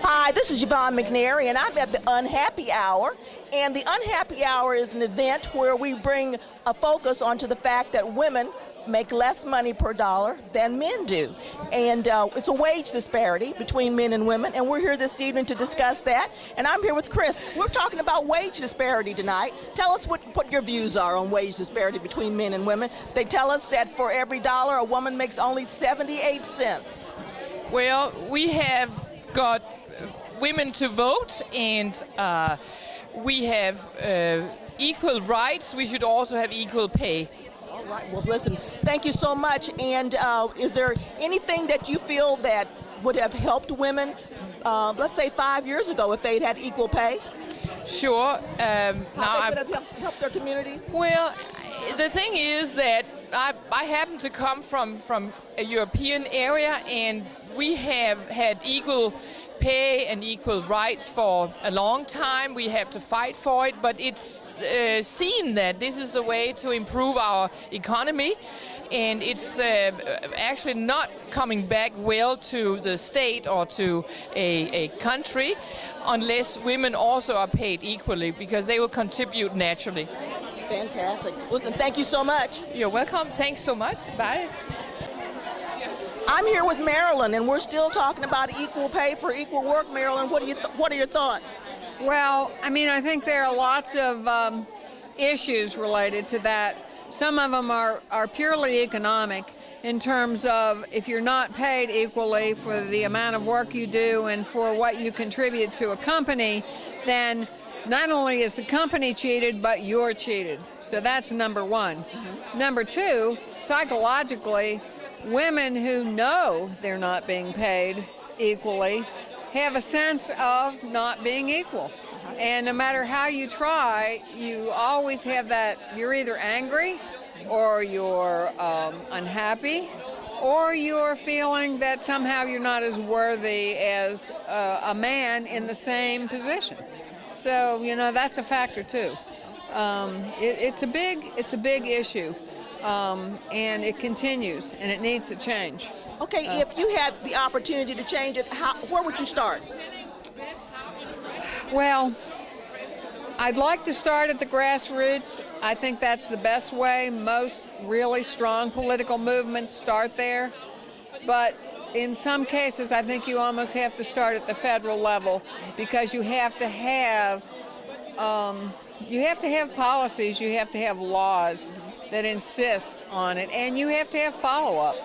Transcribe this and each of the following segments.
Hi, this is Yvonne McNary, and I'm at the Unhappy Hour. And the Unhappy Hour is an event where we bring a focus onto the fact that women make less money per dollar than men do. And it's a wage disparity between men and women, and we're here this evening to discuss that. And I'm here with Chris. We're talking about wage disparity tonight. Tell us what your views are on wage disparity between men and women. They tell us that for every dollar, a woman makes only 78 cents. Well, we have got women to vote, and we have equal rights. We should also have equal pay. All right. Well, listen, thank you so much. And is there anything that you feel that would have helped women, let's say 5 years ago, if they'd had equal pay? Sure. How they could have helped their communities? Well, the thing is that I happen to come from a European area, and we have had equal pay and equal rights for a long time. We have to fight for it, but it's seen that this is a way to improve our economy, and it's actually not coming back well to the state or to a country unless women also are paid equally, because they will contribute naturally. Fantastic. Listen, thank you so much. You're welcome. Thanks so much. Bye. I'm here with Marilyn, and we're still talking about equal pay for equal work. Marilyn, what are your thoughts? Well, I mean, I think there are lots of issues related to that. Some of them are purely economic, in terms of if you're not paid equally for the amount of work you do and for what you contribute to a company, then not only is the company cheated, but you're cheated. So that's number one. Mm-hmm. Number two, psychologically, women who know they're not being paid equally have a sense of not being equal. And no matter how you try, you always have that, you're either angry or you're unhappy, or you're feeling that somehow you're not as worthy as a man in the same position. So, you know, that's a factor too. It's a big issue. And it continues, and it needs to change. Okay, if you had the opportunity to change it, where would you start? Well, I'd like to start at the grassroots. I think that's the best way. Most really strong political movements start there. But in some cases, I think you almost have to start at the federal level, because you have to have policies, you have to have laws that insist on it, and you have to have follow-up.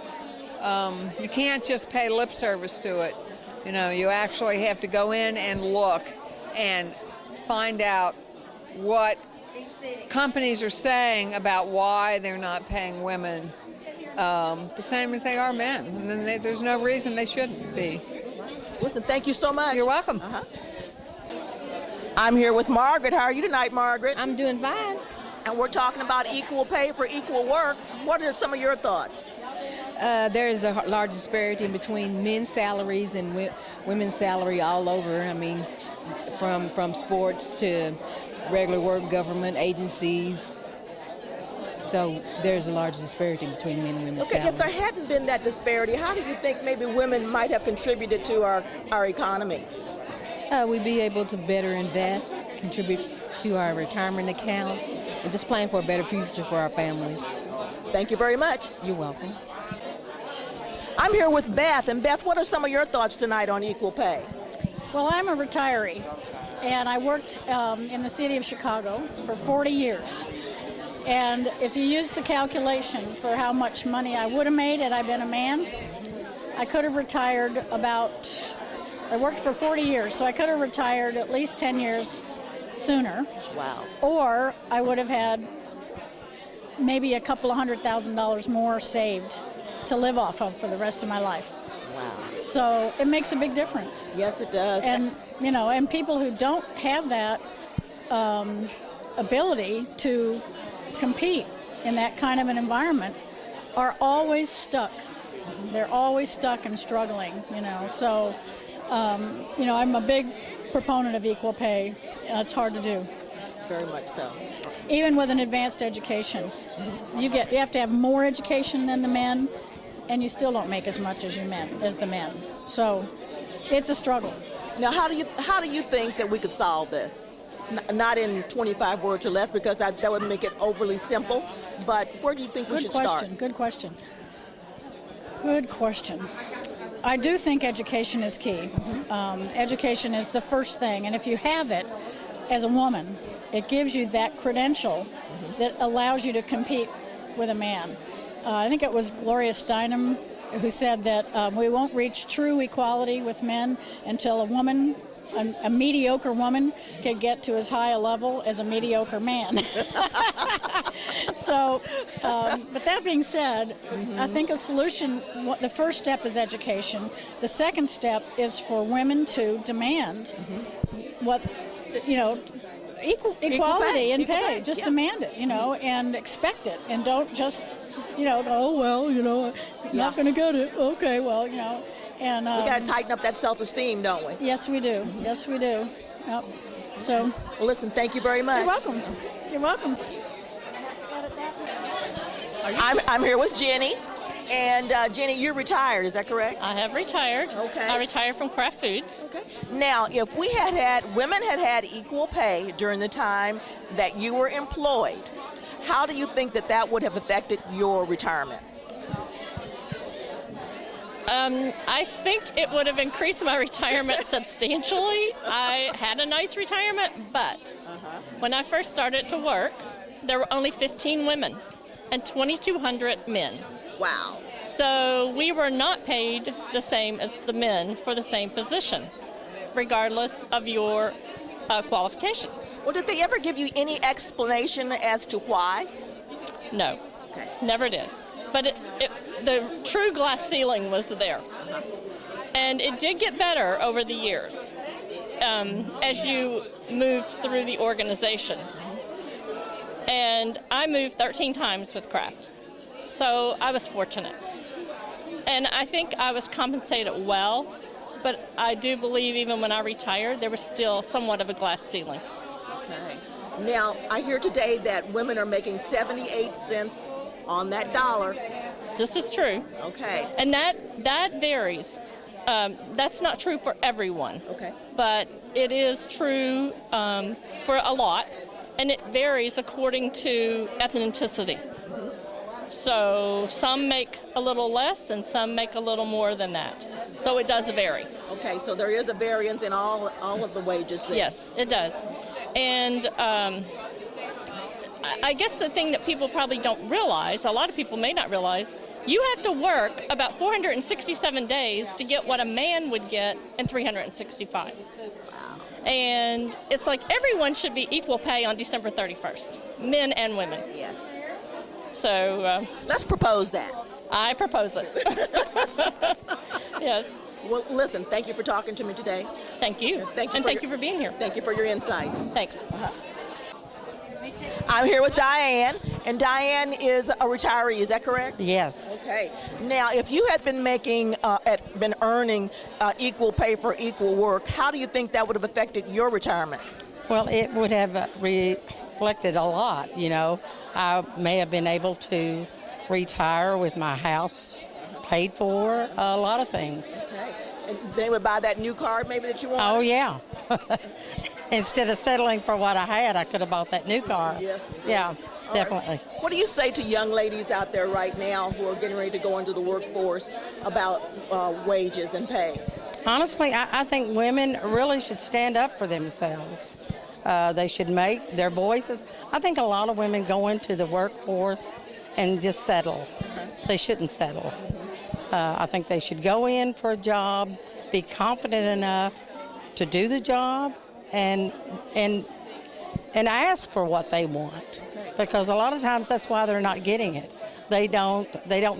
You can't just pay lip service to it. You know, you actually have to go in and look and find out what companies are saying about why they're not paying women the same as they are men. And then there's no reason they shouldn't be. Listen, thank you so much. You're welcome. I'm here with Margaret. How are you tonight, Margaret? I'm doing fine. And we're talking about equal pay for equal work. What are some of your thoughts? There is a large disparity between men's salaries and women's salary all over. I mean, from sports to regular work, government agencies. So there's a large disparity between men and women's salaries. If there hadn't been that disparity, how do you think maybe women might have contributed to our economy? We'd be able to better invest, contribute to our retirement accounts, and just plan for a better future for our families. Thank you very much. You're welcome. I'm here with Beth. And Beth, what are some of your thoughts tonight on equal pay? Well, I'm a retiree, and I worked in the city of Chicago for 40 years. And if you use the calculation for how much money I would have made had I been a man, I could have retired I worked for 40 years, so I could have retired at least 10 years sooner. Wow. Or I would have had maybe a couple of $100,000 more saved to live off of for the rest of my life. Wow. So it makes a big difference. Yes, it does. And, you know, and people who don't have that ability to compete in that kind of an environment are always stuck. They're always stuck and struggling, you know. So, you know, I'm a big proponent of equal pay. It's hard to do. Very much so. Even with an advanced education, you have to have more education than the men, and you still don't make as much as the men. So it's a struggle. Now, how do you think that we could solve this? Not in 25 words or less, because that would make it overly simple. But where do you think we should start? Good question. Good question. I do think education is key. Education is the first thing, and if you have it as a woman, it gives you that credential that allows you to compete with a man. I think it was Gloria Steinem who said that we won't reach true equality with men until a mediocre woman can get to as high a level as a mediocre man. So, but that being said, I think a solution, the first step is education. The second step is for women to demand what, equality in pay. Just demand it, and expect it, and don't just, go, oh, well, not going to get it. Okay, well, and we got to tighten up that self-esteem, don't we? Yes, we do. Yes, we do. Yep. So. Well, listen, thank you very much. You're welcome. You're welcome. I'm here with Jenny. And Jenny, you're retired, is that correct? I have retired. Okay. I retired from Kraft Foods. Okay. Now, if women had equal pay during the time that you were employed, how do you think that would have affected your retirement? I think it would have increased my retirement substantially. I had a nice retirement, but when I first started to work, there were only 15 women and 2,200 men. Wow. So we were not paid the same as the men for the same position, regardless of your qualifications. Well, did they ever give you any explanation as to why? No. Okay. Never did. But the true glass ceiling was there. And it did get better over the years as you moved through the organization. And I moved 13 times with Kraft. So I was fortunate. And I think I was compensated well, but I do believe even when I retired, there was still somewhat of a glass ceiling. Okay. Now, I hear today that women are making 78 cents on that dollar. This is true. Okay. And that varies. That's not true for everyone. Okay. But it is true for a lot, and it varies according to ethnicity. So some make a little less and some make a little more than that. So it does vary. Okay, so there is a variance in all of the wages there. Yes, it does. And I guess the thing that people probably don't realize, a lot of people may not realize, you have to work about 467 days to get what a man would get in 365. Wow. And it's like everyone should be equal pay on December 31st, men and women. Yes. So let's propose that. I propose it. Yes. Well, listen, thank you for talking to me today. Thank you. Thank you and for being here. Thank you for your insights. Thanks. I'm here with Diane, and Diane is a retiree, is that correct? Yes. Okay. Now, if you had been earning equal pay for equal work, how do you think that would have affected your retirement? Well, it would have reflected a lot, I may have been able to retire with my house paid for, a lot of things. Okay. And they would buy that new car maybe that you want? Oh, yeah. Instead of settling for what I had, I could have bought that new car. Yes. Yeah, definitely. Right. What do you say to young ladies out there right now who are getting ready to go into the workforce about wages and pay? Honestly, I think women really should stand up for themselves. They should make their voices. I think a lot of women go into the workforce and just settle. They shouldn't settle. I think they should go in for a job, be confident enough to do the job, and ask for what they want. Because a lot of times that's why they're not getting it. They don't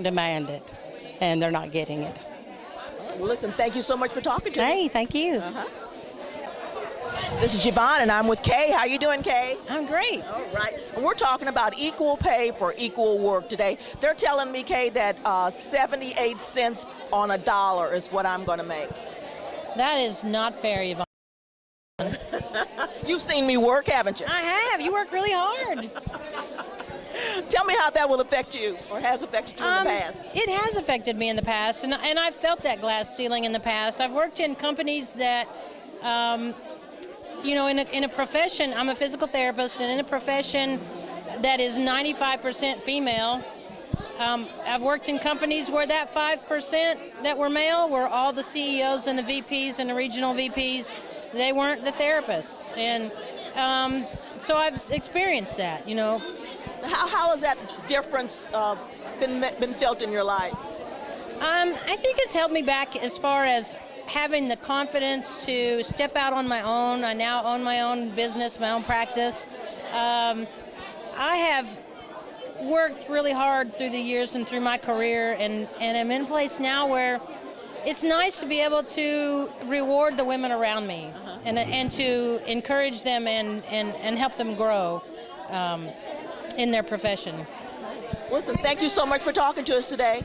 demand it, and they're not getting it. Well, listen, thank you so much for talking to me. Hey, thank you. This is Yvonne, and I'm with Kay. How you doing, Kay? I'm great. All right. And we're talking about equal pay for equal work today. They're telling me, Kay, that 78 cents on a dollar is what I'm going to make. That is not fair, Yvonne. You've seen me work, haven't you? I have. You work really hard. Tell me how that will affect you or has affected you in the past. It has affected me in the past, and I've felt that glass ceiling in the past. I've worked in companies that, in a profession, I'm a physical therapist, and in a profession that is 95% female, I've worked in companies where that 5% that were male were all the CEOs and the VPs and the regional VPs. They weren't the therapists, and so I've experienced that, How has that difference been felt in your life? I think it's held me back as far as having the confidence to step out on my own. I now own my own business, my own practice. I have worked really hard through the years and through my career, and I'm in a place now where it's nice to be able to reward the women around me and to encourage them and help them grow in their profession. Listen, thank you so much for talking to us today.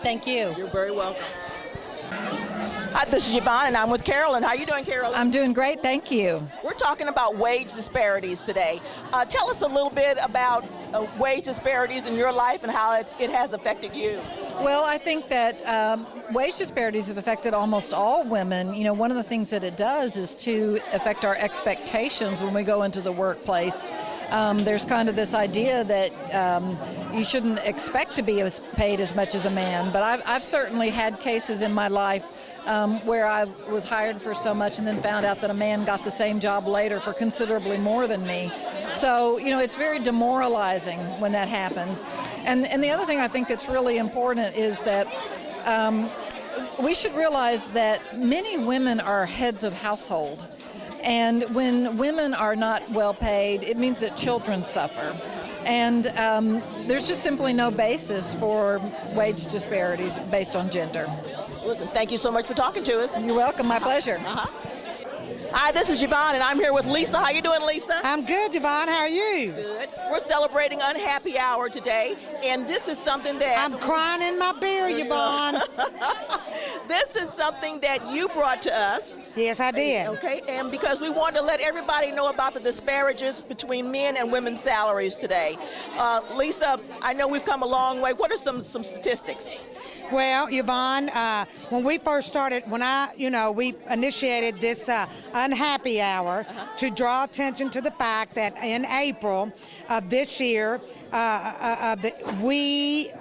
Thank you. You're very welcome. Hi, this is Yvonne, and I'm with Carolyn. How are you doing, Carolyn? I'm doing great, thank you. We're talking about wage disparities today. Tell us a little bit about wage disparities in your life and how it has affected you. Well, I think that wage disparities have affected almost all women. One of the things that it does is to affect our expectations when we go into the workplace. There's kind of this idea that you shouldn't expect to be paid as much as a man, but I've certainly had cases in my life where I was hired for so much and then found out that a man got the same job later for considerably more than me. So, it's very demoralizing when that happens. And the other thing I think that's really important is that we should realize that many women are heads of household. And when women are not well paid, it means that children suffer. And there's just simply no basis for wage disparities based on gender. Listen, thank you so much for talking to us. You're welcome, my pleasure. Hi, this is Yvonne, and I'm here with Lisa. How you doing, Lisa? I'm good, Yvonne. How are you? Good. We're celebrating Unhappy Hour today, and this is something that... I'm crying in my beer, Yvonne. This is something that you brought to us. Yes, I did. Okay, and because we wanted to let everybody know about the disparages between men and women's salaries today. Lisa, I know we've come a long way. What are some statistics? Well, Yvonne, when we first started, we initiated this Unhappy Hour to draw attention to the fact that in April of this year, we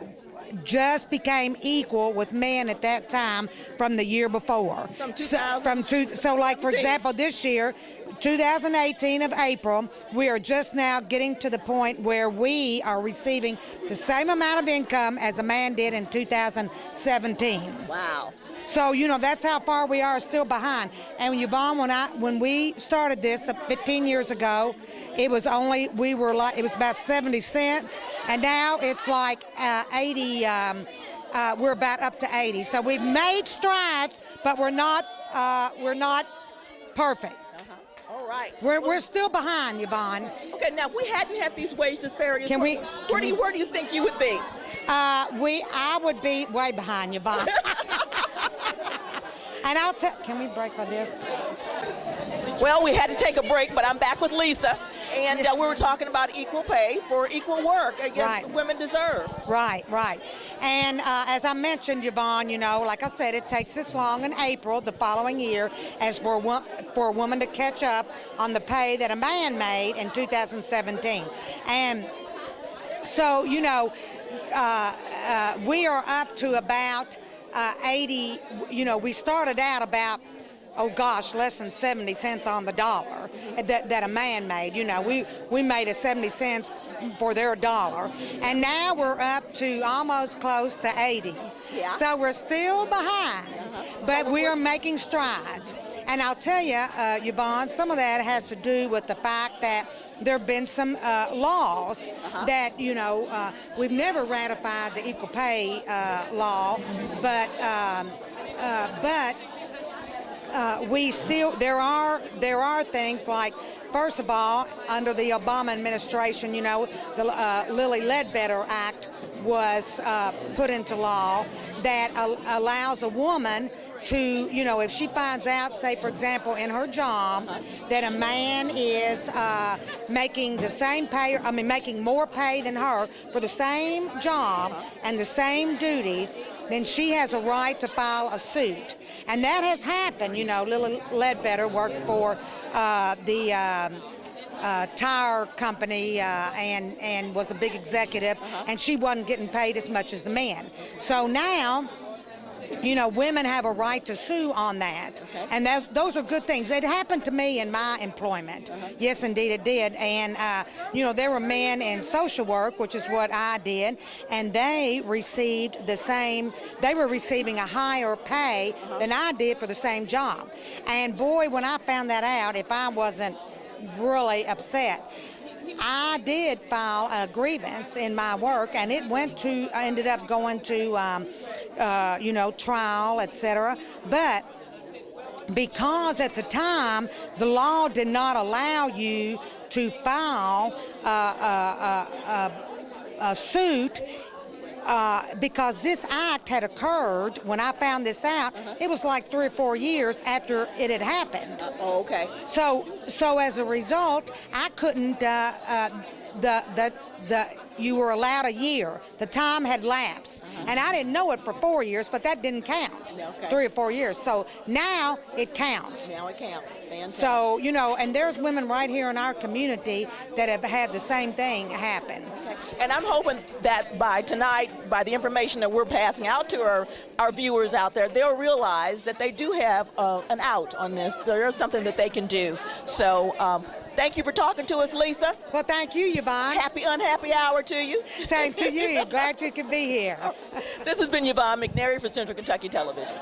just became equal with men at that time from the year before. From 2000. So like, for example, this year, 2018 of April, we are just now getting to the point where we are receiving the same amount of income as a man did in 2017. Wow. So, that's how far we are still behind. And Yvonne, when we started this 15 years ago, it was about 70 cents, and now it's like 80, we're about up to 80. So we've made strides, but we're not perfect. All right. We're still behind, Yvonne. Okay, now if we hadn't had these wage disparities, where do you think you would be? I would be way behind, Yvonne. And can we break by this? Well, we had to take a break, but I'm back with Lisa, and we were talking about equal pay for equal work, women deserve. Right. And as I mentioned, Yvonne, like I said, it takes this long in April the following year as for a woman to catch up on the pay that a man made in 2017. And so, we are up to about 80, we started out about, less than 70 cents on the dollar that a man made. We made 70 cents for their dollar, and now we're up to almost close to 80. Yeah. So we're still behind, but we are making strides. And I'll tell you, Yvonne, some of that has to do with the fact that there have been some laws that, we've never ratified the equal pay law, but we still, there are things like, first of all, under the Obama administration, the Lilly Ledbetter Act was put into law that allows a woman to, you know, if she finds out, say, for example, in her job, that a man is making the same pay, I mean, making more pay than her for the same job and the same duties, then she has a right to file a suit. And that has happened. You know, Lily Ledbetter worked for the tire company and was a big executive, and she wasn't getting paid as much as the men. So now, you know, women have a right to sue on that, and those are good things. It happened to me in my employment. Yes, indeed it did. And you know, there were men in social work, which is what I did, and they received the same. They were receiving a higher pay than I did for the same job. And boy, when I found that out, if I wasn't really upset, I did file a grievance in my work, and it went to, I ended up going to, you know, trial, etc. But because at the time the law did not allow you to file a suit, because this act had occurred when I found this out, it was like 3 or 4 years after it had happened. Oh, okay. So as a result, I couldn't, you were allowed a year. The time had lapsed. And I didn't know it for 4 years, but that didn't count. Okay. 3 or 4 years. So now it counts. Now it counts. Fantastic. So, you know, and there's women right here in our community that have had the same thing happen. Okay. And I'm hoping that by tonight, by the information that we're passing out to our viewers out there, they'll realize that they do have an out on this. There is something that they can do. So thank you for talking to us, Lisa. Well, thank you, Yvonne. Happy unhappy hour to you. Same to you. Glad you could be here. This has been Yvonne McNary for Central Kentucky Television.